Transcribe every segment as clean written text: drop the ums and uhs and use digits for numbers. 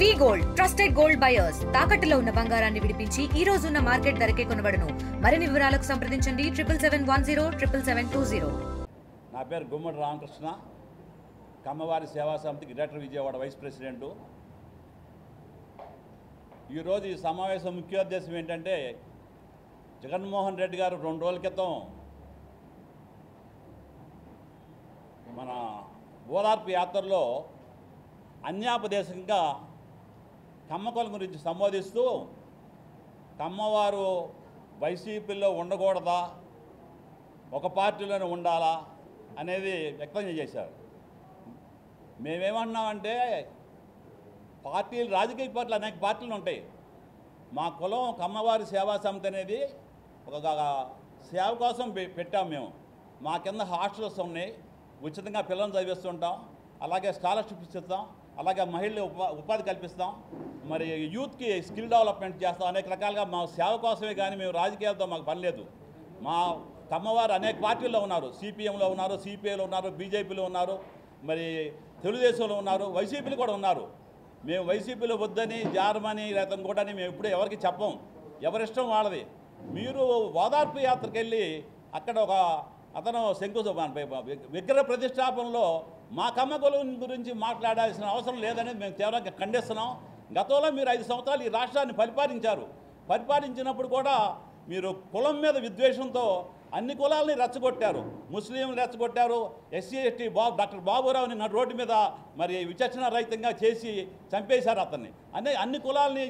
వి gold trusted gold buyers తాకట్టులో ఉన్న బంగారాన్ని విడిపించి ఈ రోజు ఉన్న మార్కెట్ ధరకే కొనబడును. మరిన్ని వివరాలకు సంప్రదించండి 77107720. నా పేరు గుమ్మడి రామకృష్ణ, కమ్మవారి సేవా సమితి గ్రేటర్ విజయవాడ వైస్ ప్రెసిడెంట్. ఈరోజు ఈ సమావేశం ముఖ్యోద్దేశం ఏంటంటే, జగన్మోహన్ రెడ్డి గారు 2 రోజుల క్రితం మన ఓదార్పు యాత్రలో అన్యాపదేశంగా కమ్మకుల గురించి సంబోధిస్తూ కమ్మవారు వైసీపీలో ఉండకూడదా, ఒక పార్టీలోనే ఉండాలా అనేది వ్యక్తం చేశారు. మేమేమన్నామంటే, రాజకీయ పార్టీలు అనేక పార్టీలు ఉంటాయి. మా కులం కమ్మవారి సేవా సమితి అనేది ఒక సేవ కోసం పెట్టాం. మేము మా కింద హాస్టల్స్ ఉన్నాయి, ఉచితంగా పిల్లలను చదివిస్తుంటాం, అలాగే స్కాలర్షిప్స్ ఇస్తాం, అలాగే మహిళలు ఉపాధి కల్పిస్తాం, మరి యూత్కి స్కిల్ డెవలప్మెంట్ చేస్తాం. అనేక రకాలుగా మా సేవ కోసమే కానీ మేము రాజకీయాలతో మాకు పని లేదు. మా కమ్మవారు అనేక పార్టీల్లో ఉన్నారు, సిపిఎంలో ఉన్నారు, సిపిఐలో ఉన్నారు, బీజేపీలో ఉన్నారు, మరి తెలుగుదేశంలో ఉన్నారు, వైసీపీలో కూడా ఉన్నారు. మేము వైసీపీలో వద్దని జారమని లేకపోతే ఇంకోటని మేము ఇప్పుడు ఎవరికి చెప్పం, ఎవరిష్టం వాళ్ళది. మీరు ఓదార్పు యాత్రకు వెళ్ళి అక్కడ ఒక అతను విగ్రహ ప్రతిష్టాపనలో మా కమ్మకుల గురించి మాట్లాడాల్సిన అవసరం లేదనేది మేము తీవ్రంగా ఖండిస్తున్నాం. గతంలో మీరు 5 సంవత్సరాలు ఈ రాష్ట్రాన్ని పరిపాలించినప్పుడు కూడా మీరు కులం మీద విద్వేషంతో అన్ని కులాలని రెచ్చగొట్టారు. ముస్లింలు రెచ్చగొట్టారు, ఎస్సీ ఎస్టీ డాక్టర్ బాబురావుని రోడ్డు మీద మరి విచక్షణ రహితంగా చేసి చంపేశారు. అతన్ని అన్ని కులాలని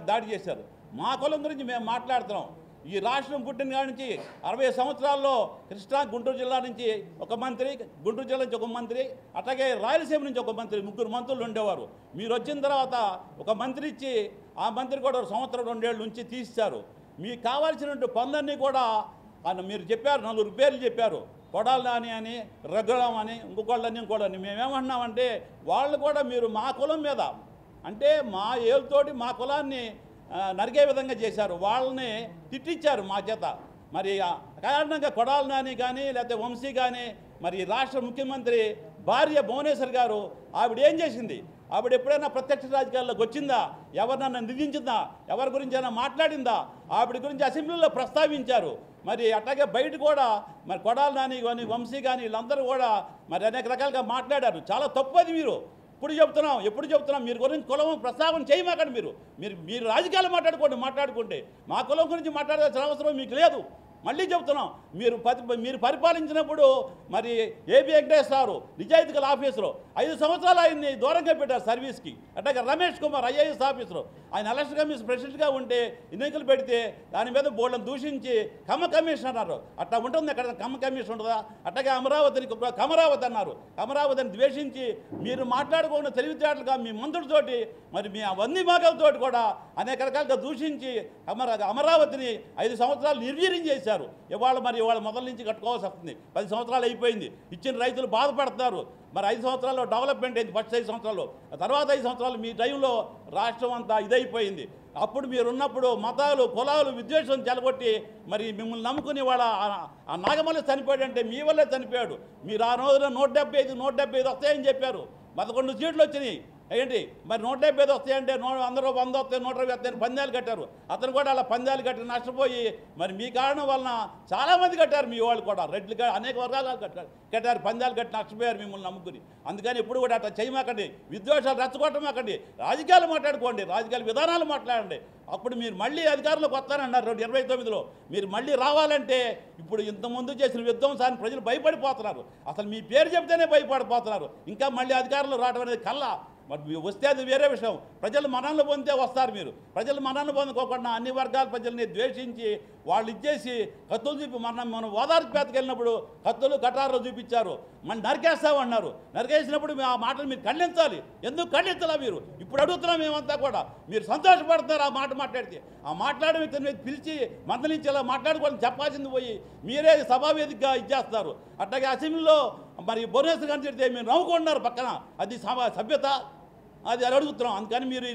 దాడి చేశారు. మా కులం గురించి మేము మాట్లాడుతున్నాం. ఈ రాష్ట్రం పుట్టిన కాడి నుంచి 60 సంవత్సరాల్లో కృష్ణా గుంటూరు జిల్లా నుంచి ఒక మంత్రి, గుంటూరు జిల్లా నుంచి ఒక మంత్రి, అట్లాగే రాయలసీమ నుంచి ఒక మంత్రి, 3 మంత్రులు ఉండేవారు. మీరు వచ్చిన తర్వాత ఒక మంత్రి ఇచ్చి ఆ మంత్రి కూడా 1 సంవత్సరం 2 ఏళ్ళ నుంచి తీశారు. మీకు కావాల్సినటువంటి పనులన్నీ కూడా మీరు చెప్పారు, 4 పేర్లు చెప్పారు, కొడాలి నాని అని, రఘురాం అని, ఇంకొకళ్ళని. మేమేమన్నామంటే, వాళ్ళు కూడా మీరు మా కులం మీద అంటే మా ఏళ్ళతోటి మా కులాన్ని నరికే విధంగా చేశారు, వాళ్ళని తిట్టించారు మా చేత. మరి కారణంగా కొడాలి నాని కానీ లేకపోతే వంశీ కానీ, మరి రాష్ట్ర ముఖ్యమంత్రి భార్య భువనేశ్వర్ గారు ఆవిడ ఏం చేసింది? ఆవిడ ఎప్పుడైనా ప్రత్యక్ష రాజకీయాల్లోకి వచ్చిందా? ఎవరినన్నా నిందించిందా? ఎవరి గురించి అయినా మాట్లాడిందా? ఆవిడ గురించి అసెంబ్లీలో ప్రస్తావించారు. మరి అట్లాగే బయట కూడా మరి కొడాలి నాని కానీ వంశీ కానీ వీళ్ళందరూ కూడా మరి అనేక రకాలుగా మాట్లాడారు. చాలా తప్పది. ఎప్పుడు చెప్తున్నాం మీరు గురించి కులం ప్రస్తావన చేయమాకండి. మీరు రాజకీయాలు మాట్లాడుకుంటే మా కులం గురించి మాట్లాడాల్సిన అవసరం మీకు లేదు. మళ్ళీ చెప్తున్నాం, మీరు పరిపాలించినప్పుడు మరి ఏబి వెంకటేశ్వరరావు నిజాయితీ గల ఆఫీసరు 5 సంవత్సరాలు ఆయన్ని దూరంగా పెట్టారు సర్వీస్కి. అట్లాగే రమేష్ కుమార్ ఐఏఎస్ ఆఫీసరు ఆయన ఎలక్షన్ కమిషన్ ప్రెసిడెంట్గా ఉంటే ఎన్నికలు పెడితే దాని మీద బోర్డులను దూషించి కమ్మ కమిషన్ అన్నారు. అట్లా ఉంటుంది, అక్కడ కమ్మ కమిషన్ ఉంటుందా? అట్లాగే అమరావతిని కమరావతి అన్నారు. అమరావతిని ద్వేషించి మీరు మాట్లాడుకున్న తెలివితేటలుగా మీ మంత్రులతోటి మరి మీ వంది మాగలతోటి కూడా అనేక రకాలుగా దూషించి అమరావతిని 5 సంవత్సరాలు నిర్వీర్యం చేశారు. ఇవాళ మొదల నుంచి కట్టుకోవాల్సి వస్తుంది. 10 సంవత్సరాలు అయిపోయింది. ఇచ్చిన రైతులు బాధపడుతున్నారు. మరి 5 సంవత్సరాల్లో డెవలప్మెంట్ అయింది. ఫస్ట్ 5 సంవత్సరాలు, తర్వాత 5 సంవత్సరాలు మీ టైంలో రాష్ట్రం అంతా ఇదైపోయింది. అప్పుడు మీరున్నప్పుడు మతాలు కులాలు విద్వేషం చెలగొట్టి మరి మిమ్మల్ని నమ్ముకుని వాళ్ళ ఆ నాగమల్లి చనిపోయాడంటే మీ వల్లే చనిపోయాడు. మీరు ఆ రోజున 175 వస్తాయని చెప్పారు. 11 సీట్లు వచ్చినాయి. ఏంటి మరి 175 వస్తాయంటే అందరూ 100 వస్తాయి, 120 వస్తాయని పందాలు కట్టారు. అతను కూడా అలా పందాలు కట్టి నష్టపోయి మరి మీ కారణం వలన చాలామంది కట్టారు. మీ వాళ్ళు కూడా రెడ్లు అనేక వర్గాలు కట్టారు, పందాలు కట్టి నష్టపోయారు మిమ్మల్ని నమ్ముకుని. అందుకని ఇప్పుడు కూడా అట్లా చేయమాకండి, విద్వేషాలు రెచ్చగొట్టమాకండి, రాజకీయాలు మాట్లాడుకోండి, రాజకీయాల విధానాలు మాట్లాడండి. అప్పుడు మీరు మళ్ళీ అధికారంలోకి వస్తారన్నారు 2029లో. మీరు మళ్ళీ రావాలంటే ఇప్పుడు ఇంతకుముందు చేసిన విధ్వంసాన్ని ప్రజలు భయపడిపోతున్నారు. అసలు మీ పేరు చెబితేనే భయపడిపోతున్నారు. ఇంకా మళ్ళీ అధికారంలో రావడం అనేది కల్లా. మరి వస్తే అది వేరే విషయం. ప్రజలు మనల్ని పొందితే వస్తారు. మీరు ప్రజలు మనల్ని పొందుకోకుండా అన్ని వర్గాల ప్రజల్ని ద్వేషించి వాళ్ళు ఇచ్చేసి కత్తులు చూపి మనం ఓదార్పు పేతకి వెళ్ళినప్పుడు కత్తులు కటారులు చూపించారు, మన నరికేస్తామన్నారు. నరికేసినప్పుడు ఆ మాటలు మీరు ఖండించాలి. ఎందుకు ఖండించాలా? ఇప్పుడు అడుగుతున్నాం మేమంతా కూడా. మీరు సంతోషపడుతున్నారు ఆ మాట మాట్లాడితే. ఆ మాట్లాడే వ్యక్తిని మీద పిలిచి మందలించేలా మాట్లాడుకోవాలని చెప్పాల్సింది పోయి మీరే సభావేదికగా ఇచ్చేస్తారు. అట్లాగే అసెంబ్లీలో మరి భువనేశ్వర్ గారిని చెప్తే మీరు నవ్వుకుంటున్నారు పక్కన. అది సభ్యత? అది అడుగుతున్నాం. అందుకని మీరు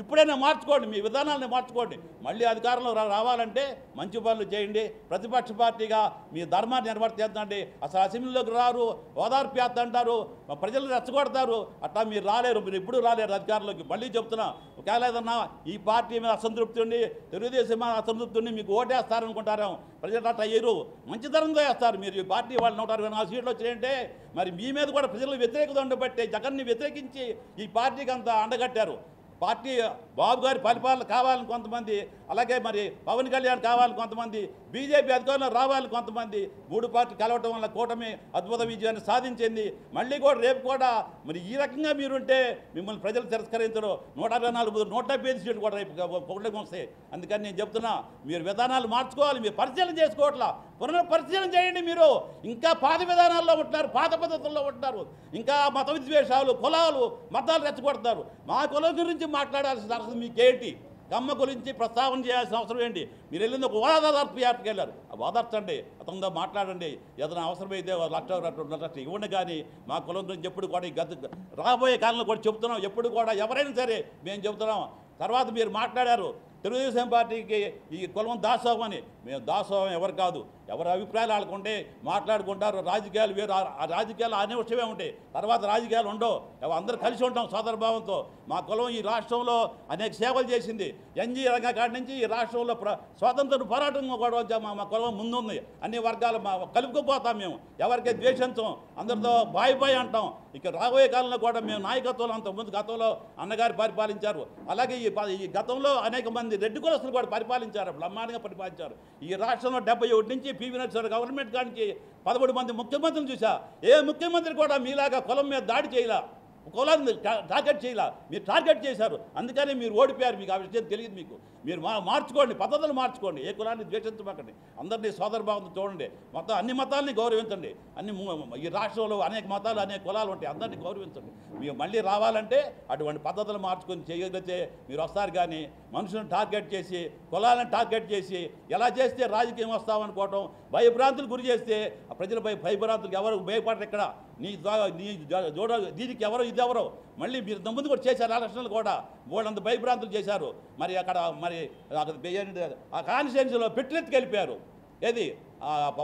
ఇప్పుడైనా మార్చుకోండి, మీ విధానాలను మార్చుకోండి. మళ్ళీ అధికారంలో రావాలంటే మంచి పనులు చేయండి. ప్రతిపక్ష పార్టీగా మీ ధర్మాన్ని నిర్వర్తించండి. అసలు అసెంబ్లీలోకి రారు, ఓదార్పు యాత్ర అంటారు, ప్రజలు రెచ్చగొడతారు. అట్లా మీరు రాలేరు, మీరు ఎప్పుడు రాలేరు అధికారంలోకి. మళ్ళీ చెప్తున్నా, ఒకవేళ ఏదన్నా ఈ పార్టీ మీద అసంతృప్తి ఉండి, తెలుగుదేశం మీద అసంతృప్తి ఉండి మీకు ఓటేస్తారనుకుంటారు. ప్రజలు అట్లా అయ్యారు, మంచితనంగా వేస్తారు. మీరు ఈ పార్టీ వాళ్ళు 164 సీట్లు వచ్చినాయంటే మరి మీ మీద కూడా ప్రజలు వ్యతిరేకత ఉండబట్టే జగన్ని వ్యతిరేకించి ఈ పార్టీకి అంతా అండగట్టారు. పార్టీ బాబు గారి పరిపాలన కావాలని కొంతమంది, అలాగే మరి పవన్ కళ్యాణ్ కావాలని కొంతమంది, బీజేపీ అధికారంలో రావాలని కొంతమంది, 3 పార్టీ కలవటం వల్ల కూటమి అద్భుత విజయాన్ని సాధించింది. మళ్ళీ కూడా రేపు కూడా మరి ఈ రకంగా మీరుంటే మిమ్మల్ని ప్రజలు తిరస్కరించరు. 124 175 సీట్లు కూడా రేపు పొగడకు వస్తాయి. అందుకని నేను చెప్తున్నా, మీరు విధానాలు మార్చుకోవాలి. మీరు పరిశీలన చేసుకోవట్లా, పునఃపరిశీలన చేయండి. మీరు ఇంకా పాత విధానాల్లో ఉంటున్నారు, పాత పద్ధతుల్లో ఉంటున్నారు. ఇంకా మత విద్వేషాలు, కులాలు, మతాలు రెచ్చగొడతారు. మా కులం గురించి మాట్లాడాల్సిన అవసరం మీకేంటి? కమ్మ గురించి ప్రస్తావన చేయాల్సిన అవసరం ఏంటి? మీరు వెళ్ళింది ఒక ఓదార్పు యాత్రకి వెళ్ళారు. ఓదార్చండి, అతనితో మాట్లాడండి. ఏదైనా అవసరమైతే 1,00,000 ఇవ్వండి. కానీ మా కులం గురించి ఎప్పుడు కూడా ఈ రాబోయే కాలంలో కూడా చెప్తున్నాం. ఎప్పుడు కూడా ఎవరైనా సరే మేము చెబుతున్నాం. తర్వాత మీరు మాట్లాడారు తెలుగుదేశం పార్టీకి ఈ కులం దాసోహం అని. మేము దాసోహం ఎవరు కాదు, ఎవరి అభిప్రాయాలు ఆడుకుంటే మాట్లాడుకుంటారు. రాజకీయాలు వేరు, ఆ రాజకీయాలు అనే విషయమే ఉంటాయి. తర్వాత రాజకీయాలు ఉండవు. అందరూ కలిసి ఉంటాం సోదరభావంతో. మా కులం ఈ రాష్ట్రంలో అనేక సేవలు చేసింది. ఎన్జీ రంగం కాడి నుంచి ఈ రాష్ట్రంలో స్వాతంత్ర పోరాటం కూడా మా కులం ముందుంది. అన్ని వర్గాలు కలుపుకుపోతాం. మేము ఎవరికీ ద్వేషించం, అందరితో బాయ్ అంటాం. ఇక రాబోయే కాలంలో కూడా మేము నాయకత్వంలో అంతకుముందు గతంలో అన్నగారు పరిపాలించారు. అలాగే ఈ గతంలో అనేక మంది రెడ్డి కులస్తులు కూడా పరిపాలించారు, బ్రహ్మాండంగా పరిపాలించారు. ఈ రాష్ట్రంలో 71 నుంచి పివి నరసింహారావు గవర్నమెంట్ కానికి 13 మంది ముఖ్యమంత్రులు చూసా. ఏ ముఖ్యమంత్రి కూడా మీలాగా కులం మీద దాడి చేయలా, కులాన్ని టార్గెట్ చేయాల. మీరు టార్గెట్ చేశారు, అందుకని మీరు ఓడిపోయారు. మీకు ఆ విషయం తెలియదు. మీరు మార్చుకోండి, పద్ధతులు మార్చుకోండి. ఏ కులాన్ని ద్వేషించమాకండి, అందరినీ సోదరభావంతో చూడండి. మొత్తం అన్ని మతాలని గౌరవించండి. ఈ రాష్ట్రంలో అనేక మతాలు, అనేక కులాలు ఉంటాయి, అందరినీ గౌరవించండి. మీరు మళ్ళీ రావాలంటే అటువంటి పద్ధతులు మార్చుకొని చేయగలిగితే మీరు వస్తారు. కానీ మనుషులను టార్గెట్ చేసి, కులాలను టార్గెట్ చేసి ఎలా చేస్తే రాజకీయం వస్తామనుకోవటం, భయభ్రాంతులు గురి చేస్తే ప్రజలపై భయభ్రాంతులకు ఎవరు భయపడరు. ఇక్కడ దీనికి ఎవరో ఇది ఎవరో మళ్ళీ మీరు ముందు కూడా చేశారు. ఎలక్షన్లు కూడా వాళ్ళంత భయభ్రాంతులు చేశారు. మరి అక్కడ ఆ కాన్స్టిట్యున్సీలో పెట్టెత్తుకు వెళ్ళిపోయారు. ఏది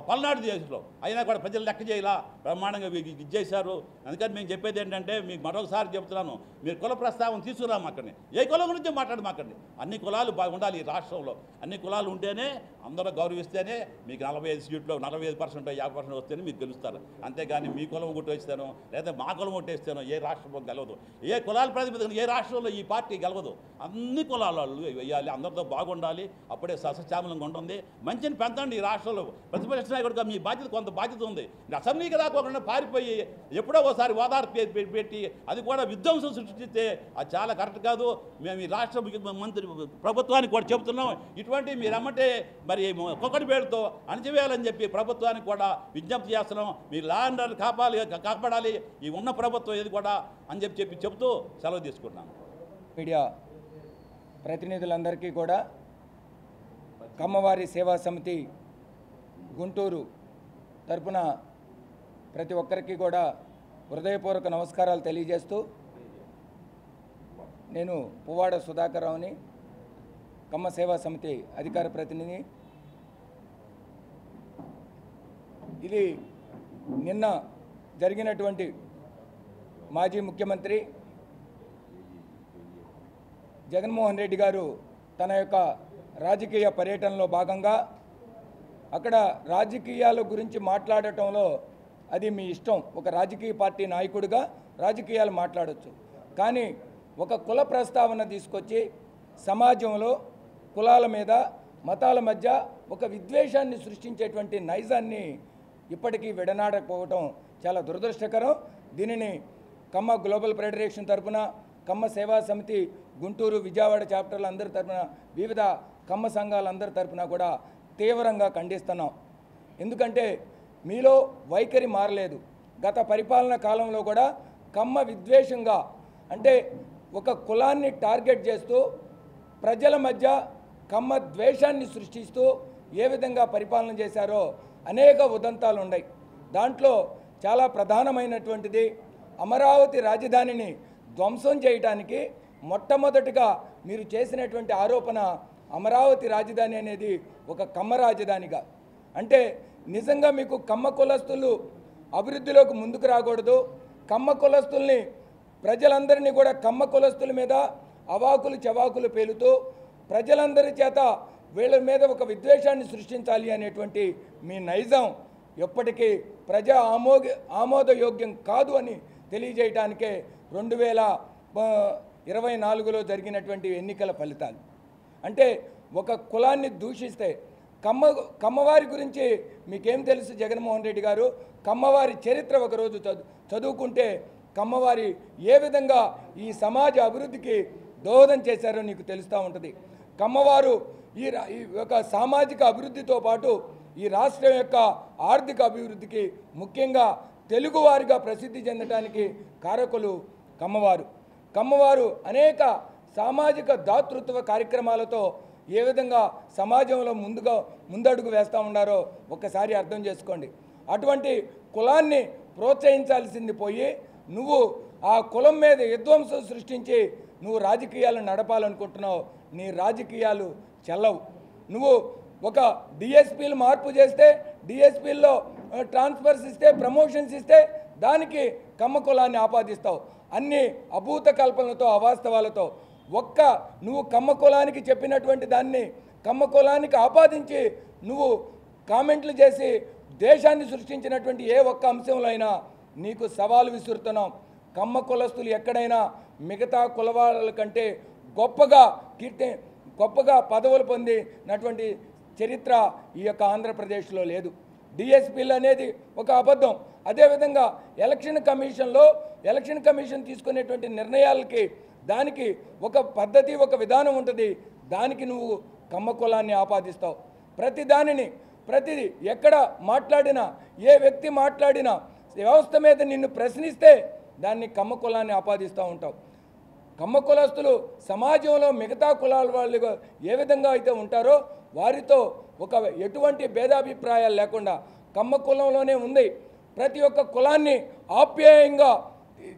పల్నాడు దేశంలో అయినా కూడా ప్రజలు లెక్క చేయాల, బ్రహ్మాండంగా ఇచ్చేశారు. అందుకని మేము చెప్పేది ఏంటంటే, మీకు మరొకసారి చెప్తున్నాను, మీరు కుల ప్రస్తావన తీసుకురామాకండి. ఏ కులం గురించి మాట్లాడమాకండి. అన్ని కులాలు బాగుండాలి ఈ రాష్ట్రంలో. అన్ని కులాలు ఉంటేనే, అందరూ గౌరవిస్తేనే మీకు 45 సీట్లు 45% 50% వస్తేనే మీకు గెలుస్తారు. అంతేగాని మీ కులం ఒకటి వేస్తాను లేదా మా కులం ఒకటి వేస్తాను ఏ రాష్ట్రంలో గెలవదు. ఏ కులాల ప్రాతిపదికన ఏ రాష్ట్రంలో ఈ పార్టీ గెలవదు. అన్ని కులాలు వేయాలి, అందరితో బాగుండాలి. అప్పుడే సస్యశ్యామలంగా ఉంటుంది. మంచిని పెంచండి ఈ రాష్ట్రంలో. ప్రతిపక్ష నాయకుడిగా మీ బాధ్యత, కొంత బాధ్యత ఉంది. అసెంబ్లీకి రాకోకుండా పారిపోయి ఎప్పుడో ఒకసారి ఓదార్పు పెట్టి అది కూడా విధ్వంసం సృష్టిస్తే అది చాలా కరెక్ట్ కాదు. మేము ఈ రాష్ట్ర మంత్రి ప్రభుత్వానికి కూడా చెబుతున్నాం. ఇటువంటి మీరు అమ్మటే మరి ఒక్కొక్కటి పేరుతో అణచివేయాలని చెప్పి ప్రభుత్వానికి కూడా విజ్ఞప్తి చేస్తున్నాం. మీరు లా అండ్ ఆర్డర్ కాపాడాలి ఈ ఉన్న ప్రభుత్వం ఏది కూడా అని చెప్తూ సెలవు తీసుకుంటున్నాను. మీడియా ప్రతినిధులందరికీ కూడా కమ్మవారి సేవా సమితి గుంటూరు తరపున ప్రతి ఒక్కరికి కూడా హృదయపూర్వక నమస్కారాలు తెలియజేస్తూ, నేను పువ్వాడ సుధాకర్ రావుని, కమ్మ సేవా సమితి అధికార ప్రతినిధి. ఇది నిన్న జరిగినటువంటి మాజీ ముఖ్యమంత్రి జగన్మోహన్ రెడ్డి గారు తన యొక్క రాజకీయ పర్యటనలో భాగంగా అక్కడ రాజకీయాల గురించి మాట్లాడటంలో అది మీ ఇష్టం. ఒక రాజకీయ పార్టీ నాయకుడిగా రాజకీయాలు మాట్లాడవచ్చు. కానీ ఒక కుల ప్రస్తావన తీసుకొచ్చి సమాజంలో కులాల మీద, మతాల మధ్య ఒక విద్వేషాన్ని సృష్టించేటువంటి నైజాన్ని ఇప్పటికీ విడనాడకపోవటం చాలా దురదృష్టకరం. దీనిని కమ్మ గ్లోబల్ ఫెడరేషన్ తరఫున, కమ్మ సేవా సమితి గుంటూరు, విజయవాడ చాప్టర్ల అందరి తరఫున, వివిధ కమ్మ సంఘాలందరి తరఫున కూడా తీవ్రంగా ఖండిస్తున్నాం. ఎందుకంటే మీలో వైఖరి మారలేదు. గత పరిపాలన కాలంలో కూడా కమ్మ విద్వేషంగా, అంటే ఒక కులాన్ని టార్గెట్ చేస్తూ ప్రజల మధ్య కమ్మ ద్వేషాన్ని సృష్టిస్తూ ఏ విధంగా పరిపాలన చేశారో అనేక ఉదంతాలు ఉన్నాయి. దాంట్లో చాలా ప్రధానమైనటువంటిది అమరావతి రాజధానిని ధ్వంసం చేయడానికి మొట్టమొదటిగా మీరు చేసినటువంటి ఆరోపణ అమరావతి రాజధాని అనేది ఒక కమ్మ రాజధానిగా. అంటే నిజంగా మీకు కమ్మ కులస్తులు అభివృద్ధిలోకి ముందుకు రాకూడదు, కమ్మ కులస్తుల్ని ప్రజలందరినీ కూడా కమ్మ కులస్తుల మీద అవాకులు చవాకులు పేలుతూ ప్రజలందరి చేత వీళ్ళ మీద ఒక విద్వేషాన్ని సృష్టించాలి అనేటువంటి మీ నైజం ఎప్పటికీ ప్రజా ఆమోదయోగ్యం కాదు అని తెలియజేయడానికే 2024లో జరిగినటువంటి ఎన్నికల ఫలితాలు. అంటే ఒక కులాన్ని దూషిస్తే కమ్మవారి గురించి మీకేం తెలుసు జగన్మోహన్ రెడ్డి గారు? కమ్మవారి చరిత్ర ఒకరోజు చదువుకుంటే కమ్మవారి ఏ విధంగా ఈ సమాజ అభివృద్ధికి దోహదం చేశారో నీకు తెలుస్తూ ఉంటుంది. కమ్మవారు ఈ యొక్క సామాజిక అభివృద్ధితో పాటు ఈ రాష్ట్రం యొక్క ఆర్థిక అభివృద్ధికి ముఖ్యంగా తెలుగువారిగా ప్రసిద్ధి చెందడానికి కారకులు కమ్మవారు అనేక సామాజిక దాతృత్వ కార్యక్రమాలతో ఏ విధంగా సమాజంలో ముందడుగు వేస్తూ ఉన్నారో ఒక్కసారి అర్థం చేసుకోండి. అటువంటి కులాన్ని ప్రోత్సహించాల్సింది పోయి నువ్వు ఆ కులం మీద విధ్వంసం సృష్టించి నువ్వు రాజకీయాలను నడపాలనుకుంటున్నావు. నీ రాజకీయాలు చెల్లవు. నువ్వు ఒక డిఎస్పీలు మార్పు చేస్తే, డిఎస్పీల్లో ట్రాన్స్ఫర్స్ ఇస్తే, ప్రమోషన్స్ ఇస్తే దానికి కమ్మ కులాన్ని ఆపాదిస్తావు. అన్ని అభూత కల్పనలతో, అవాస్తవాలతో. నువ్వు కమ్మ కులానికి చెప్పినటువంటి దాన్ని కమ్మ కులానికి ఆపాదించి నువ్వు కామెంట్లు చేసి దేశాన్ని సృష్టించినటువంటి ఏ ఒక్క అంశంలో అయినా నీకు సవాలు విసురుతున్నాం. కమ్మ కులస్తులు ఎక్కడైనా మిగతా కులవాళ్ళ కంటే గొప్పగా పదవులు పొందినటువంటి చరిత్ర ఈ యొక్క ఆంధ్రప్రదేశ్లో లేదు. డిఎస్పీలు అనేది ఒక అబద్ధం. అదేవిధంగా ఎలక్షన్ కమిషన్ తీసుకునేటువంటి నిర్ణయాలకి దానికి ఒక పద్ధతి, ఒక విధానం ఉంటుంది. దానికి నువ్వు కమ్మ కులాన్ని ఆపాదిస్తావు. ప్రతిదీ ఎక్కడ మాట్లాడినా, ఏ వ్యక్తి మాట్లాడినా, వ్యవస్థ మీద నిన్ను ప్రశ్నిస్తే దాన్ని కమ్మ కులాన్ని ఆపాదిస్తూ ఉంటావు. కమ్మ కులస్తులు సమాజంలో మిగతా కులాల వాళ్ళు ఏ విధంగా అయితే ఉంటారో వారితో ఎటువంటి భేదాభిప్రాయాలు లేకుండా కమ్మ కులంలోనే ఉంది. ప్రతి ఒక్క కులాన్ని ఆప్యాయంగా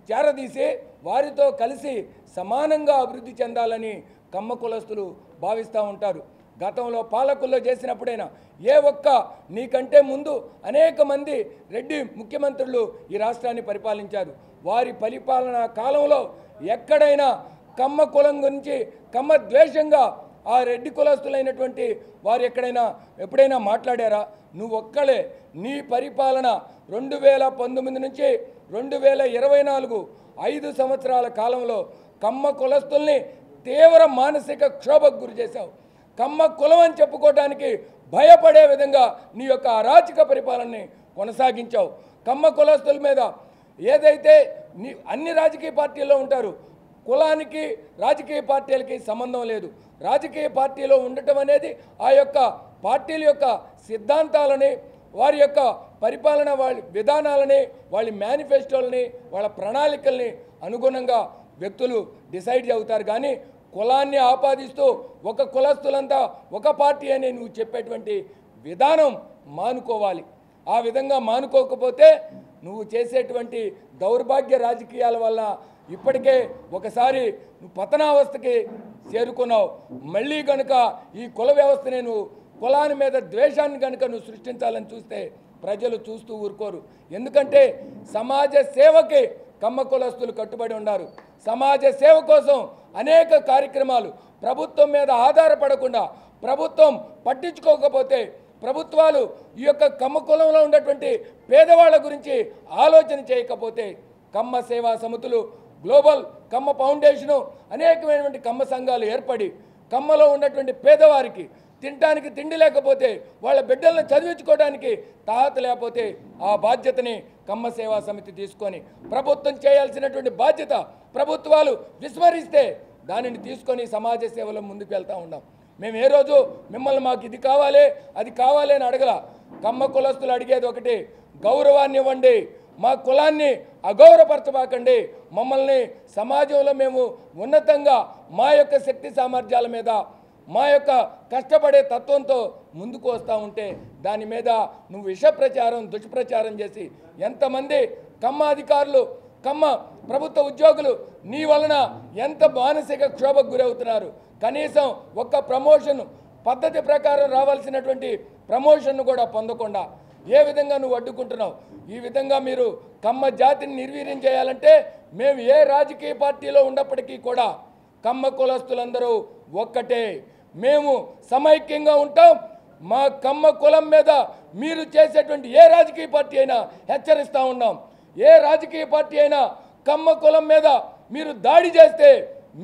చేరదీసి వారితో కలిసి సమానంగా అభివృద్ధి చెందాలని కమ్మ కులస్తులు భావిస్తూ ఉంటారు. గతంలో పాలకుల్లో చేసినప్పుడైనా ఏ ఒక్క నీకంటే ముందు అనేక మంది రెడ్డి ముఖ్యమంత్రులు ఈ రాష్ట్రాన్ని పరిపాలించారు. వారి పరిపాలనా కాలంలో ఎక్కడైనా కమ్మ కులం గురించి, కమ్మ ద్వేషంగా ఆ రెడ్డి కులస్తులైనటువంటి వారు ఎప్పుడైనా మాట్లాడారా? నువ్వు ఒక్కలే. నీ పరిపాలన 2019 నుంచి 2024 5 సంవత్సరాల కాలంలో కమ్మ కులస్తుల్ని తీవ్ర మానసిక క్షోభకు గురి చేశావు. కమ్మ కులం అని చెప్పుకోవడానికి భయపడే విధంగా నీ యొక్క అరాచక పరిపాలనని కొనసాగించావు. కమ్మ కులస్తుల మీద ఏదైతే అన్ని రాజకీయ పార్టీల్లో ఉంటారు, కులానికి రాజకీయ పార్టీలకి సంబంధం లేదు. రాజకీయ పార్టీలో ఉండటం అనేది ఆ యొక్క పార్టీల యొక్క సిద్ధాంతాలని, వారి యొక్క పరిపాలన, వాళ్ళ విధానాలని, వాళ్ళ మేనిఫెస్టోలని, వాళ్ళ ప్రణాళికల్ని అనుగుణంగా వ్యక్తులు డిసైడ్ అవుతారు. కానీ కులాన్ని ఆపాదిస్తూ ఒక కులస్తులంతా ఒక పార్టీ అని నువ్వు చెప్పేటువంటి విధానం మానుకోవాలి. ఆ విధంగా మానుకోకపోతే నువ్వు చేసేటువంటి దౌర్భాగ్య రాజకీయాల వల్ల ఇప్పటికే ఒకసారి నువ్వు పతనావస్థకి చేరుకున్నావు. మళ్ళీ కనుక ఈ కుల వ్యవస్థనే నువ్వు కులాని మీద ద్వేషాన్ని కనుక నువ్వు సృష్టించాలని చూస్తే ప్రజలు చూస్తూ ఊరుకోరు. ఎందుకంటే సమాజ సేవకి కమ్మ కులస్తులు కట్టుబడి ఉన్నారు. సమాజ సేవ కోసం అనేక కార్యక్రమాలు ప్రభుత్వం మీద ఆధారపడకుండా, ప్రభుత్వం పట్టించుకోకపోతే, ప్రభుత్వాలు ఈ యొక్క కమ్మ కులంలో ఉన్నటువంటి పేదవాళ్ళ గురించి ఆలోచన చేయకపోతే కమ్మ సేవా సమితులు, గ్లోబల్ కమ్మ ఫౌండేషను, అనేకమైనటువంటి కమ్మ సంఘాలు ఏర్పడి కమ్మలో ఉన్నటువంటి పేదవారికి తినడానికి తిండి లేకపోతే, వాళ్ళ బిడ్డలను చదివించుకోవడానికి తాహత లేకపోతే ఆ బాధ్యతని కమ్మ సేవా సమితి తీసుకొని ప్రభుత్వం చేయాల్సినటువంటి బాధ్యత ప్రభుత్వాలు విస్మరిస్తే దానిని తీసుకొని సమాజ సేవలో ముందుకు వెళ్తూ ఉన్నాం. మేము ఏ రోజు మిమ్మల్ని మాకు ఇది కావాలి, అది కావాలి అని అడగల. కమ్మ కులస్తులు అడిగేది ఒకటి, గౌరవాన్ని ఇవ్వండి, మా కులాన్ని అగౌరవపరచబాకండి, మమ్మల్ని సమాజంలో మేము ఉన్నతంగా మా యొక్క శక్తి సామర్థ్యాల మీద, మా యొక్క కష్టపడే తత్వంతో ముందుకు వస్తూ ఉంటే దాని మీద నువ్వు విష ప్రచారం, దుష్ప్రచారం చేసి ఎంతమంది కమ్మ అధికారులు కమ్మ ప్రభుత్వ ఉద్యోగులు నీ వలన ఎంత మానసిక క్షోభకు గురవుతున్నారు. కనీసం ఒక్క ప్రమోషన్ పద్ధతి ప్రకారం రావాల్సినటువంటి ప్రమోషన్ను కూడా పొందకుండా ఏ విధంగా నువ్వు అడ్డుకుంటున్నావు? ఈ విధంగా మీరు కమ్మ జాతిని నిర్వీర్యం చేయాలంటే మేము ఏ రాజకీయ పార్టీలో ఉన్నప్పటికీ కూడా కమ్మ కులస్తులందరూ ఒక్కటే, మేము సమైక్యంగా ఉంటాం. మా కమ్మ కులం మీద మీరు చేసేటువంటి ఏ రాజకీయ పార్టీ అయినా హెచ్చరిస్తూ ఉన్నాం. ఏ రాజకీయ పార్టీ అయినా కమ్మ కులం మీద మీరు దాడి చేస్తే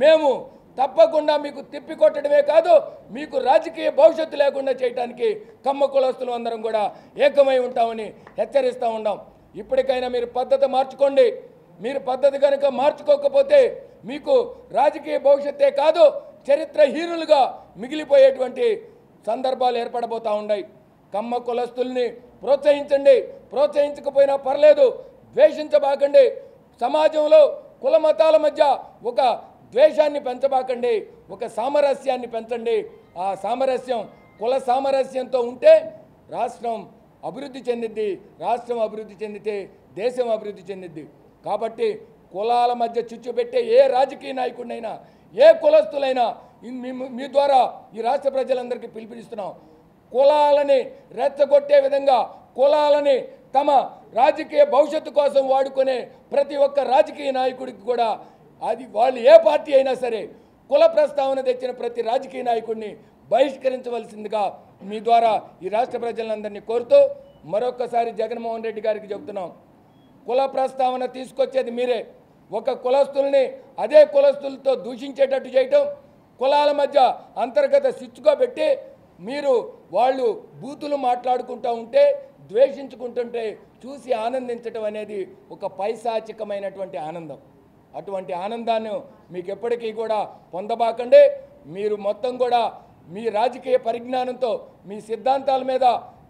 మేము తప్పకుండా మీకు తిప్పికొట్టడమే కాదు, మీకు రాజకీయ భవిష్యత్తు లేకుండా చేయడానికి కమ్మ కులస్తులు అందరం కూడా ఏకమై ఉంటామని హెచ్చరిస్తూ ఉన్నాం. ఇప్పటికైనా మీరు పద్ధతి మార్చుకోండి. మీరు పద్ధతి కనుక మార్చుకోకపోతే మీకు రాజకీయ భవిష్యత్తే కాదు, చరిత్రహీనులుగా మిగిలిపోయేటువంటి సందర్భాలు ఏర్పడబోతూ ఉన్నాయి. కమ్మ కులస్తుల్ని ప్రోత్సహించండి, ప్రోత్సహించకపోయినా పర్లేదు, ద్వేషించబాకండి. సమాజంలో కుల మతాల మధ్య ఒక ద్వేషాన్ని పెంచబాకండి, ఒక సామరస్యాన్ని పెంచండి. ఆ సామరస్యం కుల సామరస్యంతో ఉంటే రాష్ట్రం అభివృద్ధి చెందిద్ది, రాష్ట్రం అభివృద్ధి చెందితే దేశం అభివృద్ధి చెందిద్ది. కాబట్టి కులాల మధ్య చిచ్చు పెట్టే ఏ రాజకీయ నాయకుడినైనా ఏ కులస్తులైనా మీ ద్వారా ఈ రాష్ట్ర ప్రజలందరికీ పిలుపునిస్తున్నాం. కులాలని రెచ్చగొట్టే విధంగా కులాలని తమ రాజకీయ భవిష్యత్తు కోసం వాడుకునే ప్రతి ఒక్క రాజకీయ నాయకుడికి కూడా అది వాళ్ళు ఏ పార్టీ అయినా సరే కుల ప్రస్తావన తెచ్చిన ప్రతి రాజకీయ నాయకుడిని బహిష్కరించవలసిందిగా మీ ద్వారా ఈ రాష్ట్ర ప్రజలందరినీ కోరుతూ మరొకసారి జగన్మోహన్ రెడ్డి గారికి చెబుతున్నాం, కుల ప్రస్తావన తీసుకొచ్చేది మీరే. ఒక కులస్తుల్ని అదే కులస్తులతో దూషించేటట్టు చేయటం, కులాల మధ్య అంతర్గత సిచ్చుగా పెట్టి మీరు వాళ్ళు బూతులు మాట్లాడుకుంటూ ఉంటే ద్వేషించుకుంటుంటే చూసి ఆనందించటం అనేది ఒక పైశాచికమైనటువంటి ఆనందం. అటువంటి ఆనందాన్ని మీకు ఎప్పటికీ కూడా పొందబాకండి. మీరు మొత్తం కూడా మీ రాజకీయ పరిజ్ఞానంతో మీ సిద్ధాంతాల మీద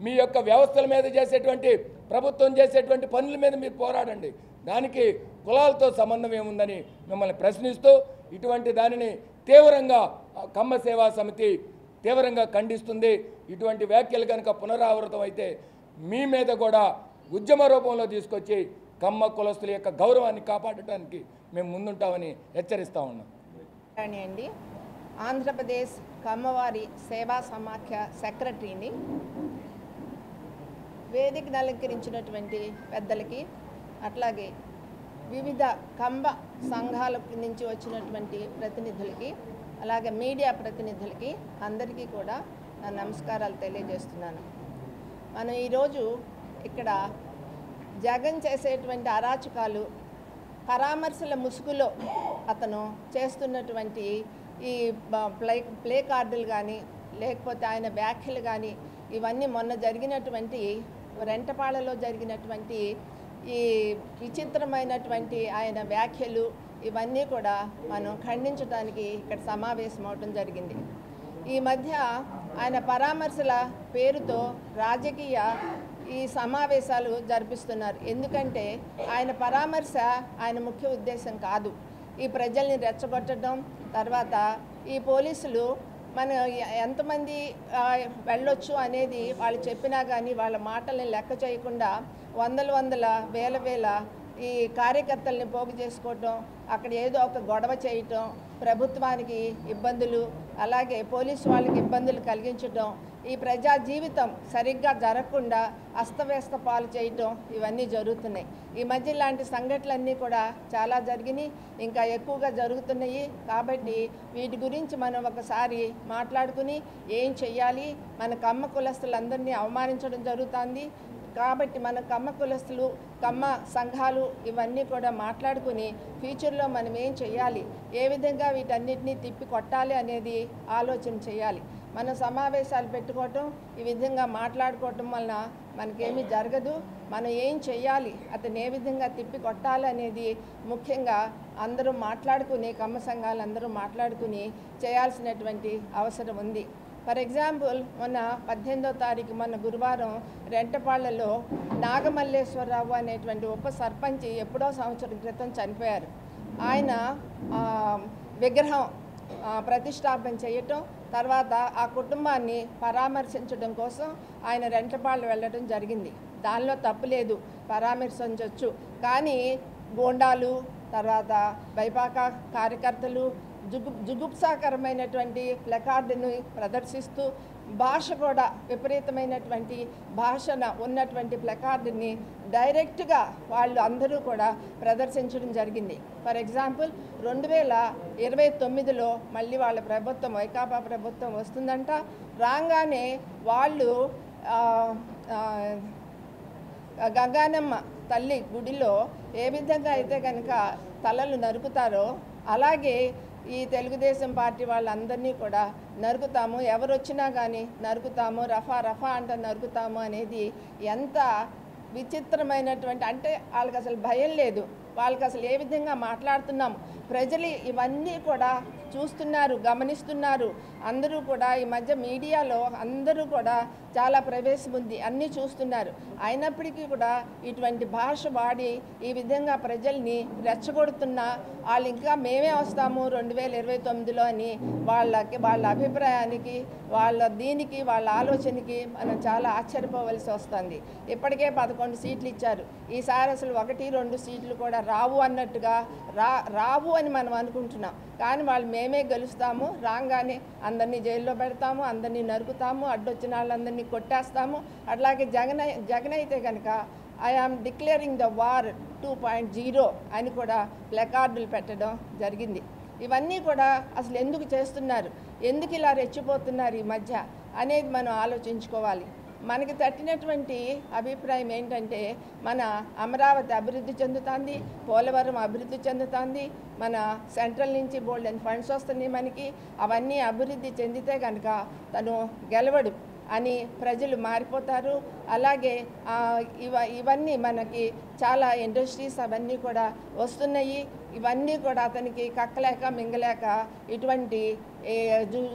మీ యొక్క వ్యవస్థల మీద చేసేటువంటి ప్రభుత్వం చేసేటువంటి పనుల మీద మీరు పోరాడండి. దానికి కులాలతో సంబంధం ఏముందని మిమ్మల్ని ప్రశ్నిస్తూ ఇటువంటి దానిని తీవ్రంగా కమ్మ సేవా సమితి తీవ్రంగా ఖండిస్తుంది. ఇటువంటి వ్యాఖ్యలు కనుక పునరావృతం అయితే మీ మీద కూడా ఉద్యమ రూపంలో తీసుకొచ్చి కమ్మ కులస్తుల యొక్క గౌరవాన్ని కాపాడటానికి మేము ముందుంటామని హెచ్చరిస్తూ ఉన్నాం. అండి, ఆంధ్రప్రదేశ్ కమ్మవారి సేవా సమాఖ్య సెక్రటరీని. వేదికను అలంకరించినటువంటి పెద్దలకి, అట్లాగే వివిధ కంబ సంఘాల నుంచి వచ్చినటువంటి ప్రతినిధులకి, అలాగే మీడియా ప్రతినిధులకి అందరికీ కూడా నా నమస్కారాలు తెలియజేస్తున్నాను. మనం ఈరోజు ఇక్కడ జగన్ చేసేటువంటి అరాచకాలు, పరామర్శల ముసుగులో అతను చేస్తున్నటువంటి ఈ ప్లే కార్డులు కానీ లేకపోతే ఆయన వ్యాఖ్యలు కానీ ఇవన్నీ మొన్న జరిగినటువంటి రెంటపాళ్ళలో జరిగినటువంటి ఈ విచిత్రమైనటువంటి ఆయన వ్యాఖ్యలు ఇవన్నీ కూడా మనం ఖండించడానికి ఇక్కడ సమావేశం అవడం జరిగింది. ఈ మధ్య ఆయన పరామర్శల పేరుతో రాజకీయ ఈ సమావేశాలు జరిపిస్తున్నారు. ఎందుకంటే ఆయన పరామర్శ ఆయన ముఖ్య ఉద్దేశం కాదు. ఈ ప్రజల్ని రెచ్చగొట్టడం, తర్వాత ఈ పోలీసులు మన ఎంతమంది వెళ్ళొచ్చు అనేది వాళ్ళు చెప్పినా కానీ వాళ్ళ మాటల్ని లెక్క చేయకుండా వందల వేల ఈ కార్యకర్తల్ని పోగు చేసుకోవటం, అక్కడ ఏదో ఒక గొడవ చేయటం, ప్రభుత్వానికి ఇబ్బందులు, అలాగే పోలీసు వాళ్ళకి ఇబ్బందులు కలిగించడం, ఈ ప్రజా జీవితం సరిగ్గా జరగకుండా అస్తవ్యస్త పాలు చేయటం ఇవన్నీ జరుగుతున్నాయి. ఈ మధ్య ఇలాంటి సంఘటనలన్నీ కూడా చాలా జరిగినాయి, ఇంకా ఎక్కువగా జరుగుతున్నాయి. కాబట్టి వీటి గురించి మనం ఒకసారి మాట్లాడుకుని ఏం చెయ్యాలి, మన కమ్మ కులస్తులందరినీ అవమానించడం జరుగుతుంది. కాబట్టి మన కమ్మ కులస్తులు, కమ్మ సంఘాలు ఇవన్నీ కూడా మాట్లాడుకుని ఫ్యూచర్లో మనం ఏం చేయాలి, ఏ విధంగా వీటన్నిటినీ తిప్పి కొట్టాలి అనేది ఆలోచన చేయాలి. మన సమావేశాలు పెట్టుకోవటం, ఈ విధంగా మాట్లాడుకోవటం వలన మనకేమీ జరగదు. మనం ఏం చేయాలి, అతను ఏ విధంగా తిప్పి కొట్టాలి అనేది ముఖ్యంగా అందరూ మాట్లాడుకుని, కమ్మ సంఘాలు అందరూ మాట్లాడుకుని చేయాల్సినటువంటి అవసరం ఉంది. ఫర్ ఎగ్జాంపుల్, మొన్న 18వ తారీఖు మొన్న గురువారం రెంటపాళ్లలో నాగమల్లేశ్వరరావు అనేటువంటి ఉప సర్పంచ్ ఎప్పుడో సంవత్సరం క్రితం చనిపోయారు. ఆయన విగ్రహం ప్రతిష్టాపన చేయటం, తర్వాత ఆ కుటుంబాన్ని పరామర్శించడం కోసం ఆయన రెంటపాళ్ళు వెళ్ళడం జరిగింది. దానిలో తప్పు లేదు, పరామర్శించవచ్చు. కానీ గోండాలు, తర్వాత వైపాక కార్యకర్తలు జుగుప్సాకరమైనటువంటి ప్లకార్డుని ప్రదర్శిస్తూ భాష కూడా విపరీతమైనటువంటి భాషన ఉన్నటువంటి ప్లకార్డుని డైరెక్ట్గా వాళ్ళు అందరూ కూడా ప్రదర్శించడం జరిగింది. ఫర్ ఎగ్జాంపుల్ 2029లో మళ్ళీ వాళ్ళ ప్రభుత్వం వైకాపా ప్రభుత్వం వస్తుందంట. రాగానే వాళ్ళు గంగానమ్మ తల్లి గుడిలో ఏ విధంగా అయితే కనుక తలలు నరుకుతారో అలాగే ఈ తెలుగుదేశం పార్టీ వాళ్ళందరినీ కూడా నరుకుతాము, ఎవరు వచ్చినా కానీ నరుకుతాము, రఫా రఫా అంట నరుకుతాము అనేది ఎంత విచిత్రమైనటువంటి, అంటే వాళ్ళకి అసలు భయం లేదు. వాళ్ళకి అసలు ఏ విధంగా మాట్లాడుతున్నాము, ప్రజలు ఇవన్నీ కూడా చూస్తున్నారు, గమనిస్తున్నారు. అందరూ కూడా ఈ మధ్య మీడియాలో అందరూ కూడా చాలా ప్రవేశం ఉంది, అన్నీ చూస్తున్నారు. అయినప్పటికీ కూడా ఇటువంటి భాష వాడి ఈ విధంగా ప్రజల్ని రెచ్చగొడుతున్నా వాళ్ళు ఇంకా మేమే వస్తాము 2029లో అని వాళ్ళ అభిప్రాయానికి, వాళ్ళ ఆలోచనకి మనం చాలా ఆశ్చర్యపోవలసి వస్తుంది. ఇప్పటికే 11 సీట్లు ఇచ్చారు. ఈసారి అసలు 1-2 సీట్లు కూడా రావు అన్నట్టుగా రావు అని మనం అనుకుంటున్నాం. కానీ వాళ్ళు మేమే గెలుస్తాము, రాగానే అందరినీ జైల్లో పెడతాము, అందరినీ నరుకుతాము, అడ్డొచ్చిన వాళ్ళందరినీ కొట్టేస్తాము. అట్లాగే జగన్ అయితే కనుక ఐఆమ్ డిక్లేరింగ్ ద వార్ 2.0 అని కూడా ప్లకార్డులు పెట్టడం జరిగింది. ఇవన్నీ కూడా అసలు ఎందుకు చేస్తున్నారు, ఎందుకు ఇలా రెచ్చిపోతున్నారు ఈ మధ్య అనేది మనం ఆలోచించుకోవాలి. మనకి తట్టినటువంటి అభిప్రాయం ఏంటంటే మన అమరావతి అభివృద్ధి చెందుతుంది, పోలవరం అభివృద్ధి చెందుతుంది, మన సెంట్రల్ నుంచి బోల్డెన్ ఫండ్స్ వస్తున్నాయి మనకి, అవన్నీ అభివృద్ధి చెందితే కనుక తను గెలవడు అని ప్రజలు మారిపోతారు. అలాగే ఇవన్నీ మనకి చాలా ఇండస్ట్రీస్ అవన్నీ కూడా వస్తున్నాయి. ఇవన్నీ కూడా అతనికి కక్కలేక మింగలేక ఇటువంటి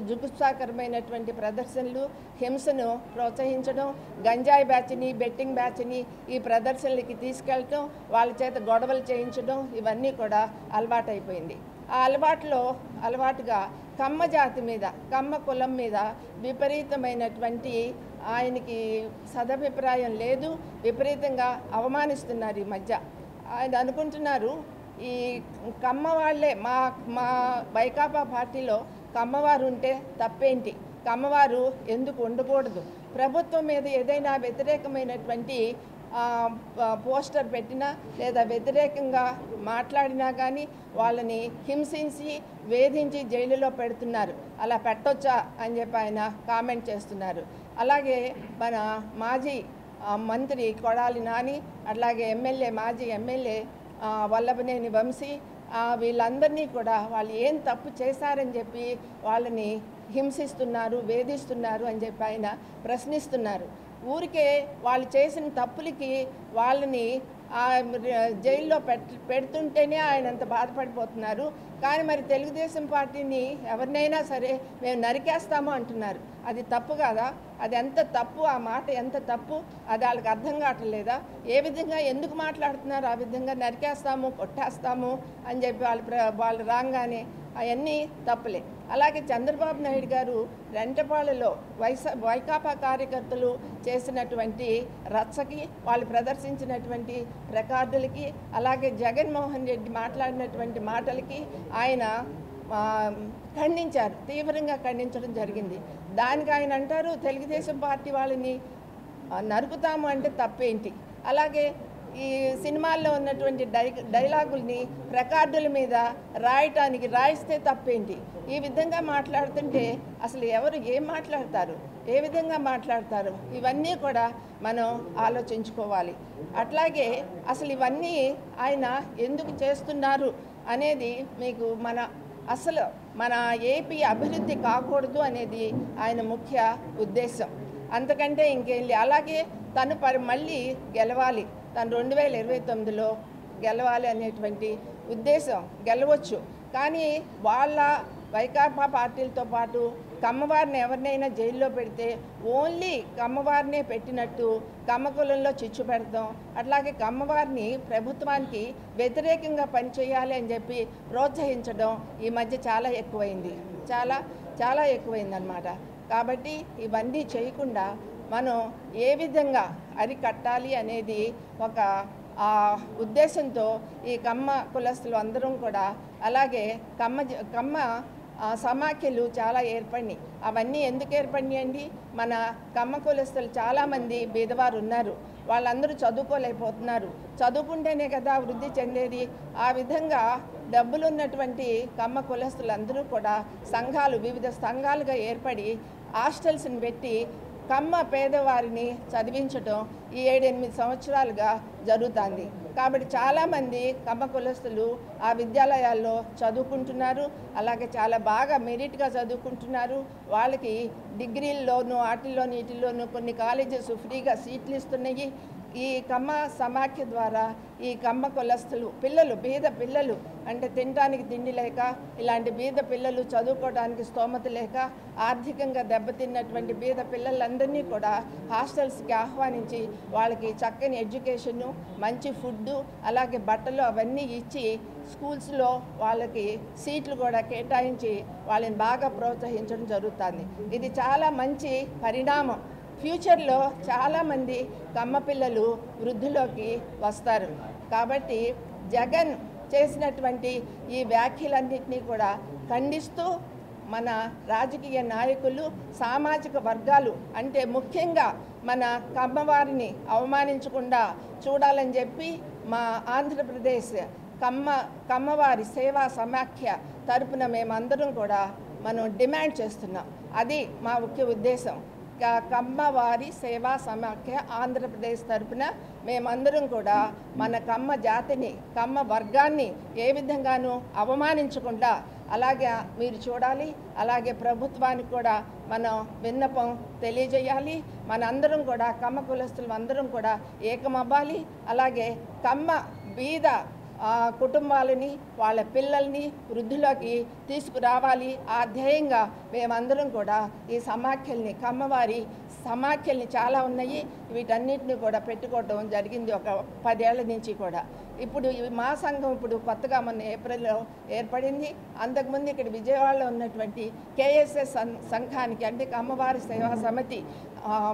జుగుప్సాకరమైనటువంటి ప్రదర్శనలు, హింసను ప్రోత్సహించడం, గంజాయి బ్యాచ్ని, బెట్టింగ్ బ్యాచ్ని ఈ ప్రదర్శనలకి తీసుకెళ్ళటం, వాళ్ళ చేత గొడవలు చేయించడం, ఇవన్నీ కూడా అలవాటైపోయింది. ఆ అలవాటుగా కమ్మ జాతి మీద, కమ్మ కులం మీద విపరీతమైనటువంటి ఆయనకి సదభిప్రాయం లేదు, విపరీతంగా అవమానిస్తున్నారు ఈ మధ్య. ఆయన అనుకుంటున్నారు ఈ కమ్మ వాళ్ళే మా వైకాపా పార్టీలో కమ్మవారు ఉంటే తప్పేంటి, కమ్మవారు ఎందుకు ఉండకూడదు, ప్రభుత్వం మీద ఏదైనా వ్యతిరేకమైనటువంటి పోస్టర్ పెట్టినా లేదా వ్యతిరేకంగా మాట్లాడినా కానీ వాళ్ళని హింసించి వేధించి జైలులో పెడుతున్నారు, అలా పెట్టొచ్చా అని చెప్పి ఆయన కామెంట్ చేస్తున్నారు. అలాగే మన మాజీ మంత్రి కొడాలి నాని, అట్లాగే మాజీ ఎమ్మెల్యే వల్లభనేని వంశీ, వీళ్ళందరినీ కూడా వాళ్ళు ఏం తప్పు చేశారని చెప్పి వాళ్ళని హింసిస్తున్నారు, వేధిస్తున్నారు అని చెప్పి ఆయన ప్రశ్నిస్తున్నారు. ఊరికే వాళ్ళు చేసిన తప్పులకి వాళ్ళని జైల్లో పెడుతుంటేనే ఆయన అంత బాధపడిపోతున్నారు. కానీ మరి తెలుగుదేశం పార్టీని ఎవరినైనా సరే మేము నరికేస్తాము అంటున్నారు. అది తప్పు కాదా? అది ఎంత తప్పు, ఆ మాట ఎంత తప్పు, అది వాళ్ళకి అర్థం కావట్లేదా? ఏ విధంగా ఎందుకు మాట్లాడుతున్నారు? ఆ విధంగా నరికేస్తాము, కొట్టేస్తాము అని చెప్పి వాళ్ళు రాగానే అవన్నీ తప్పులే. అలాగే చంద్రబాబు నాయుడు గారు రెంటపాళ్ళలో వైకాపా కార్యకర్తలు చేసినటువంటి రచ్చకి, వాళ్ళు ప్రదర్శించినటువంటి రికార్డులకి, అలాగే జగన్మోహన్ రెడ్డి మాట్లాడినటువంటి మాటలకి ఆయన ఖండించారు, తీవ్రంగా ఖండించడం జరిగింది. దానికి ఆయన అంటారు తెలుగుదేశం పార్టీ వాళ్ళని నరుకుతాము అంటే తప్పేంటి, అలాగే ఈ సినిమాల్లో ఉన్నటువంటి డైలాగుల్ని రికార్డుల మీద రాయిస్తే తప్పేంటి, ఈ విధంగా మాట్లాడుతుంటే అసలు ఎవరు ఏం మాట్లాడతారు, ఏ విధంగా మాట్లాడతారు, ఇవన్నీ కూడా మనం ఆలోచించుకోవాలి. అట్లాగే అసలు ఇవన్నీ ఆయన ఎందుకు చేస్తున్నారు అనేది మీకు మన ఏపీ అభివృద్ధి కాకూడదు అనేది ఆయన ముఖ్య ఉద్దేశం, అంతకంటే ఇంకేం లేదు. అలాగే తను మళ్ళీ గెలవాలి, తను 2029లో గెలవాలి అనేటువంటి ఉద్దేశం, గెలవచ్చు. కానీ వాళ్ళ వైకాపా పార్టీలతో పాటు కమ్మవారిని ఎవరినైనా జైల్లో పెడితే ఓన్లీ కమ్మవారినే పెట్టినట్టు కమ్మ కులంలో చిచ్చు పెడతాం, అట్లాగే కమ్మవారిని ప్రభుత్వానికి వ్యతిరేకంగా పనిచేయాలి అని చెప్పి ప్రోత్సహించడం ఈ మధ్య చాలా ఎక్కువైంది, చాలా ఎక్కువైంది అన్నమాట. కాబట్టి ఇవన్నీ చేయకుండా మనం ఏ విధంగా అరికట్టాలి అనేది ఒక ఉద్దేశంతో ఈ కమ్మ కులస్తులు అందరం కూడా, అలాగే కమ్మ సమాఖ్యలు చాలా ఏర్పడినాయి. అవన్నీ ఎందుకు ఏర్పడినాయి అండి? మన కమ్మ కులస్తులు చాలామంది బీదవారు ఉన్నారు, వాళ్ళందరూ చదువుకోలేకపోతున్నారు. చదువుకుంటేనే కదా వృద్ధి చెందేది. ఆ విధంగా డబ్బులు ఉన్నటువంటి కమ్మ కులస్తులందరూ కూడా వివిధ సంఘాలుగా ఏర్పడి హాస్టల్స్ని పెట్టి కమ్మ పేదవారిని చదివించడం ఈ 7-8 సంవత్సరాలుగా జరుగుతుంది. కాబట్టి చాలామంది కమ్మ కులస్తులు ఆ విద్యాలయాల్లో చదువుకుంటున్నారు. అలాగే చాలా బాగా మెరిట్గా చదువుకుంటున్నారు. వాళ్ళకి డిగ్రీల్లోనూ వీటిల్లోనూ కొన్ని కాలేజెస్ ఫ్రీగా సీట్లు ఇస్తున్నాయి. ఈ కమ్మ సమాఖ్య ద్వారా ఈ కమ్మ కులస్తులు బీద పిల్లలు అంటే తినడానికి తిండి లేక, ఇలాంటి బీద పిల్లలు చదువుకోవడానికి స్తోమత లేక, ఆర్థికంగా దెబ్బతిన్నటువంటి బీద పిల్లలందరినీ కూడా హాస్టల్స్కి ఆహ్వానించి వాళ్ళకి చక్కని ఎడ్యుకేషను, మంచి ఫుడ్డు, అలాగే బట్టలు అవన్నీ ఇచ్చి స్కూల్స్లో వాళ్ళకి సీట్లు కూడా కేటాయించి వాళ్ళని బాగా ప్రోత్సహించడం జరుగుతుంది. ఇది చాలా మంచి పరిణామం. ఫ్యూచర్లో చాలామంది కమ్మ పిల్లలు వృద్ధిలోకి వస్తారు. కాబట్టి జగన్ చేసినటువంటి ఈ వ్యాఖ్యలన్నింటినీ కూడా ఖండిస్తూ మన రాజకీయ నాయకులు, సామాజిక వర్గాలు అంటే ముఖ్యంగా మన కమ్మవారిని అవమానించకుండా చూడాలని చెప్పి మా ఆంధ్రప్రదేశ్ కమ్మవారి సేవా సమాఖ్య తరపున మేమందరం కూడా డిమాండ్ చేస్తున్నాం. అది మా ముఖ్య ఉద్దేశం. కమ్మవారి సేవా సమాఖ్య ఆంధ్రప్రదేశ్ తరపున మేమందరం కూడా మన కమ్మ జాతిని, కమ్మ వర్గాన్ని ఏ విధంగానూ అవమానించకుండా అలాగే మీరు చూడాలి. అలాగే ప్రభుత్వానికి కూడా మనం విన్నపం తెలియజేయాలి. మనందరం కూడా కమ్మ కులస్తులు అందరం కూడా ఏకమవ్వాలి. అలాగే కమ్మ బీద కుటుంబాలని, వాళ్ళ పిల్లల్ని వృద్ధిలోకి తీసుకురావాలి. ఆ ధ్యేయంగా మేమందరం కూడా ఈ సమాఖ్యల్ని, కమ్మవారి సమాఖ్యల్ని చాలా ఉన్నాయి, వీటన్నిటిని కూడా పెట్టుకోవడం జరిగింది ఒక 10 ఏళ్ల నుంచి కూడా. ఇప్పుడు మా సంఘం కొత్తగా మొన్న ఏప్రిల్లో ఏర్పడింది. అంతకుముందు ఇక్కడ విజయవాడలో ఉన్నటువంటి కేఎస్ఎస్ సంఘానికి అంటే కమ్మవారి సేవా సమితి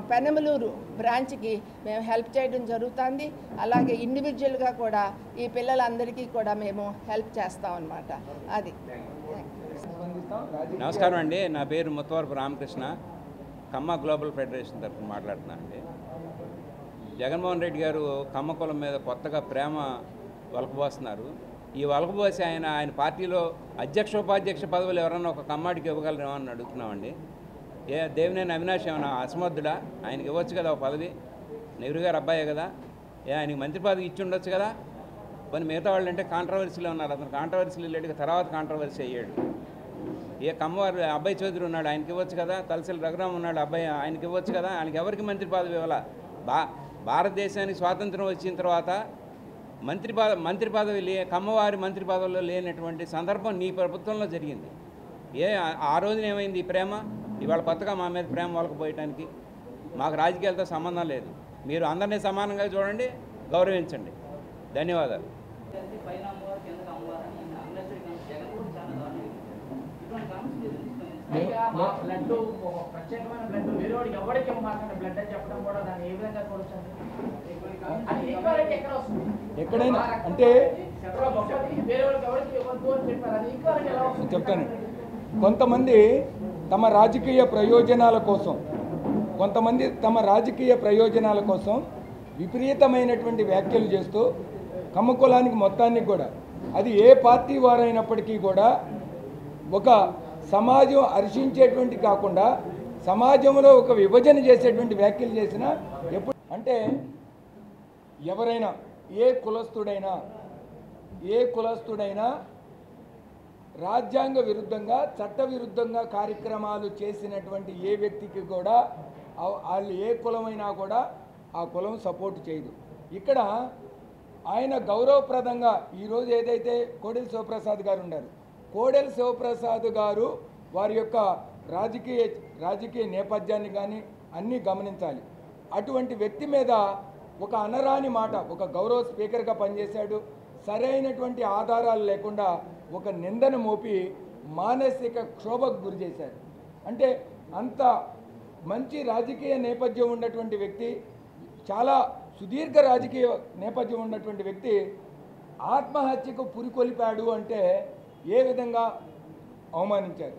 పెనమలూరు బ్రాంచ్కి మేము హెల్ప్ చేయడం జరుగుతుంది. అలాగే ఇండివిజువల్గా కూడా ఈ పిల్లలందరికీ కూడా మేము హెల్ప్ చేస్తాం అన్నమాట. అది. నమస్కారం అండి. నా పేరు ముత్తవరపు రామకృష్ణ, కమ్మ గ్లోబల్ ఫెడరేషన్ తరఫున మాట్లాడుతున్నాను అండి. జగన్మోహన్ రెడ్డి గారు కమ్మ కులం మీద కొత్తగా ప్రేమ వలకబోస్తున్నారు. ఈ వలకబోసి ఆయన పార్టీలో ఉపాధ్యక్ష పదవులు ఎవరన్నా ఒక కమ్మాడికి ఇవ్వగలరేమో అని అడుగుతున్నామండి. దేవినేని అవినాష్ ఏమన్నా అసమర్థుడా? ఆయనకి ఇవ్వచ్చు కదా ఒక పదవి. నెహ్రూ గారు అబ్బాయే కదా, ఆయనకి మంత్రి పదవి ఇచ్చి ఉండొచ్చు కదా. కొన్ని మిగతా వాళ్ళు అంటే కాంట్రవర్సీలో ఉన్నారు. అతను కాంట్రవర్సీలు లేడు, తర్వాత కాంట్రవర్సీ అయ్యాడు. కమ్మవారు అబ్బాయి చౌదరి ఉన్నాడు, ఆయనకి ఇవ్వచ్చు కదా. తలసిల రఘురామ్ ఉన్నాడు అబ్బాయి, ఆయనకి ఇవ్వచ్చు కదా. ఆయనకి ఎవరికి మంత్రి పదవి ఇవ్వాలా? భారతదేశానికి స్వాతంత్రం వచ్చిన తర్వాత మంత్రి పదవి కమ్మవారి మంత్రి పదవిలో లేనటువంటి సందర్భం నీ ప్రభుత్వంలో జరిగింది. ఆ రోజున ఏమైంది ఈ ప్రేమ? ఇవాళ కొత్తగా మా మీద ప్రేమ వాళ్ళకపోయటానికి మాకు రాజకీయాలతో సంబంధం లేదు. మీరు అందరినీ సమానంగా చూడండి, గౌరవించండి. ధన్యవాదాలు. ఎక్కడైనా అంటే చెప్తాను, కొంతమంది తమ రాజకీయ ప్రయోజనాల కోసం విపరీతమైనటువంటి వ్యాఖ్యలు చేస్తూ కమ్మ కులానికి మొత్తానికి కూడా, అది ఏ పార్టీ వారైనప్పటికీ కూడా, ఒక సమాజం హర్షించేటువంటి కాకుండా సమాజంలో ఒక విభజన చేసేటువంటి వ్యాఖ్యలు చేసిన ఎప్పుడు అంటే ఎవరైనా ఏ కులస్తుడైనా రాజ్యాంగ విరుద్ధంగా, చట్ట విరుద్ధంగా కార్యక్రమాలు చేసినటువంటి ఏ వ్యక్తికి కూడా వాళ్ళు ఏ కులమైనా కూడా ఆ కులం సపోర్ట్ చేయదు. ఇక్కడ ఆయన గౌరవప్రదంగా ఈరోజు ఏదైతే కోడెల శివప్రసాద్ గారు ఉన్నారు, కోడెల శివప్రసాద్ గారు వారి యొక్క రాజకీయ నేపథ్యాన్ని కానీ అన్నీ గమనించాలి. అటువంటి వ్యక్తి మీద ఒక అనరాని మాట, ఒక గౌరవ స్పీకర్గా పనిచేశాడు, సరైనటువంటి ఆధారాలు లేకుండా ఒక నిందను మోపి మానసిక క్షోభకు గురి చేశారు. అంటే అంత మంచి రాజకీయ నేపథ్యం ఉన్నటువంటి వ్యక్తి, చాలా సుదీర్ఘ రాజకీయ నేపథ్యం ఉన్నటువంటి వ్యక్తి ఆత్మహత్యకు పురికొలిపాడు అంటే ఏ విధంగా అవమానించారు,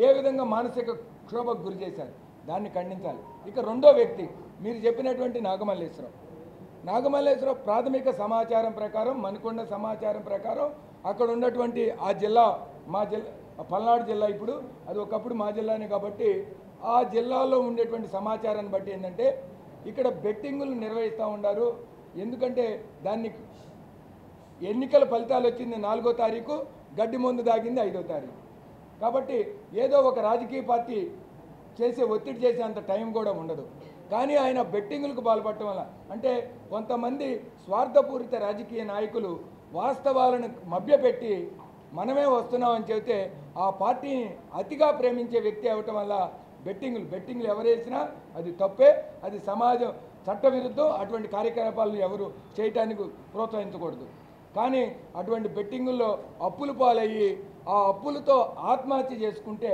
ఏ విధంగా మానసిక క్షోభకు గురి చేశారు, దాన్ని ఖండించాలి. ఇక రెండో వ్యక్తి మీరు చెప్పినటువంటి నాగమల్లేశ్వరరావు ప్రాథమిక సమాచారం ప్రకారం, మణికొండ సమాచారం ప్రకారం అక్కడ ఉన్నటువంటి ఆ జిల్లా, మా జిల్లా పల్నాడు జిల్లా, ఇప్పుడు అది ఒకప్పుడు మా జిల్లానే కాబట్టి ఆ జిల్లాలో ఉండేటువంటి సమాచారాన్ని బట్టి ఏంటంటే ఇక్కడ బెట్టింగులు నిర్వహిస్తూ ఉన్నారు. ఎందుకంటే దాన్ని ఎన్నికల ఫలితాలు వచ్చింది 4వ తారీఖు, గడ్డి మందు దాగింది 5వ తారీఖు. కాబట్టి ఏదో ఒక రాజకీయ పార్టీ ఒత్తిడి చేసే అంత టైం కూడా ఉండదు. కానీ ఆయన బెట్టింగులకు పాల్పడటం వల్ల, అంటే కొంతమంది స్వార్థపూరిత రాజకీయ నాయకులు వాస్తవాలను మభ్యపెట్టి మనమే వస్తున్నామని చెబితే ఆ పార్టీని అతిగా ప్రేమించే వ్యక్తి అవటం వల్ల బెట్టింగులు ఎవరేసినా అది తప్పే, అది సమాజం చట్టవిరుద్ధం. అటువంటి కార్యకలాపాలను ఎవరు చేయటానికి ప్రోత్సహించకూడదు. కానీ అటువంటి బెట్టింగుల్లో అప్పులు పాలయ్యి ఆ అప్పులతో ఆత్మహత్య చేసుకుంటే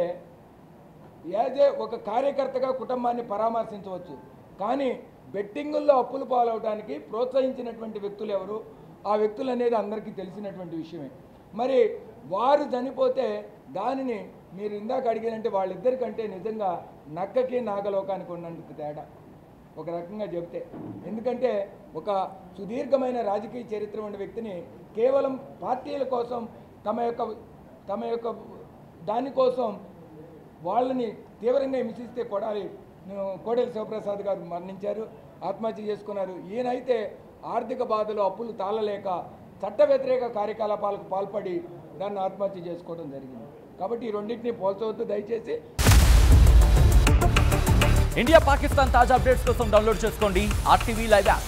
యాజే ఒక కార్యకర్తగా కుటుంబాన్ని పరామర్శించవచ్చు. కానీ బెట్టింగుల్లో అప్పులు పాలవడానికి ప్రోత్సహించినటువంటి వ్యక్తులు ఎవరు, ఆ వ్యక్తులు అనేది అందరికీ తెలిసినటువంటి విషయమే. మరి వారు చనిపోతే దానిని మీరు ఇందాక అడిగినంటే వాళ్ళిద్దరికంటే నిజంగా నక్కకి నాగలోకానికి ఉన్నందుకు తేడా ఒక రకంగా చెప్తే. ఎందుకంటే ఒక సుదీర్ఘమైన రాజకీయ చరిత్ర ఉన్న వ్యక్తిని కేవలం పార్టీల కోసం తమ యొక్క దానికోసం వాళ్ళని తీవ్రంగా హింసిస్తే కోడెల శివప్రసాద్ గారు మరణించారు, ఆత్మహత్య చేసుకున్నారు. ఈయనైతే ఆర్థిక బాధలు, అప్పులు తాళలేక చట్ట వ్యతిరేక కార్యకలాపాలకు పాల్పడి దాన్ని ఆత్మహత్య చేసుకోవడం జరిగింది. కాబట్టి ఈ రెండింటిని పోల్చవద్దు దయచేసి. ఇండియా పాకిస్తాన్ తాజా అప్డేట్స్ కోసం డౌన్లోడ్ చేసుకోండి RTV లైవ్ యాప్.